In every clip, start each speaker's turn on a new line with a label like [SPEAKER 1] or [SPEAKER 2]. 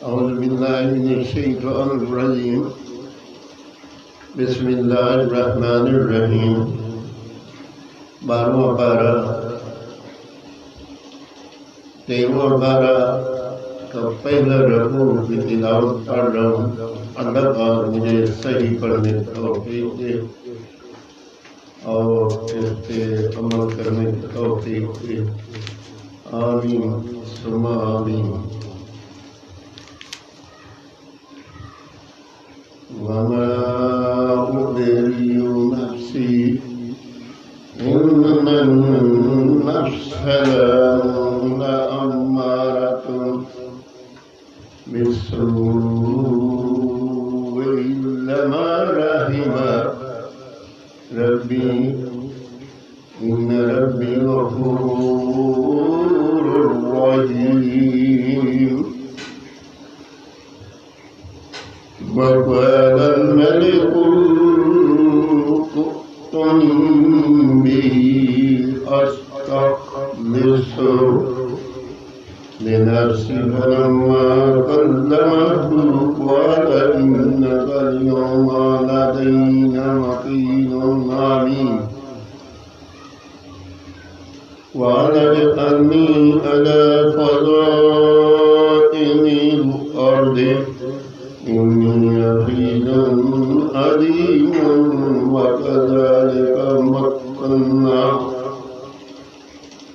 [SPEAKER 1] औज़ुबिल्लाहिमिनश्शैतानिर्रजीम। बिस्मिल्लाहिर्रहमानिर्रहीम। 12वां पारा 13वां पारा का पहला रकू की तिलावत पढ़ रहा हूँ। अल्लाह पाक मुझे सही पढ़ने की तौफीक दे और इस पे अमल करने की तौफीक दे। आमीन सुम्मा आमीन। वमा उबरियु नफ्सी इन्नन नफ्स लअम्मारतुन बिस्सूइ इल्ला मा रहिम रब्बी इन्न रब्बी गफूरुर रहीम। وقال الملك ائتوني به أستخلصه لنفسي فلما كلمه قال إنك اليوم لدينا مكين أمين وألجأني على خزائن الأرض إني حفيظ عليم وكذلك مكنا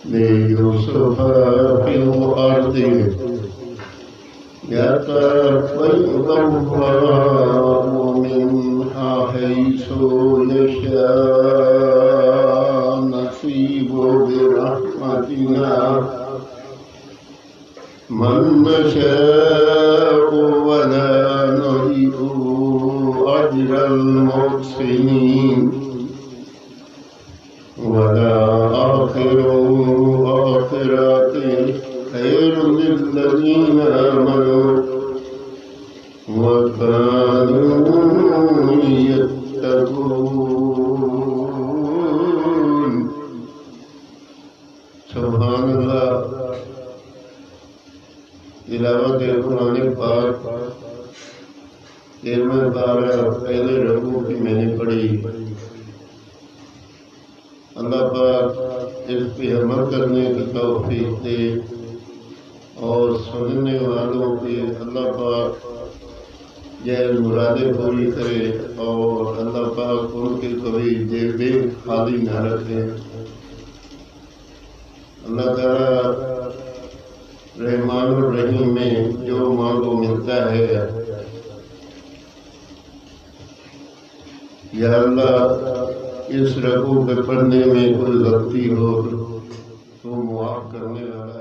[SPEAKER 1] ليوسف في الأرض يتخذ الله منها حيث يشاء نصيب برحمتنا من نشاء ولا نضيع أجر المحسنين ولا آخرة خير للذين آمنوا وكانوا يتقون। सुभान अल्लाह। तिलावत कुरान पाक 13वां पारा पहले रकू की मैंने पढ़ी। अल्लाह पाक इस पे अमल करने की तौफीक दे और सुनने वालों के अल्लाह पाक जैल मुरादें पूरी करे और अल्लाह पाक उनके कभी जेबे खाली न रखे। अल्लाह ताला रहमान और रहीम में जो मांगो मिलता है। या अल्लाह इस रकू के पढ़ने में कोई गलती हो तो मुआफ करने वाला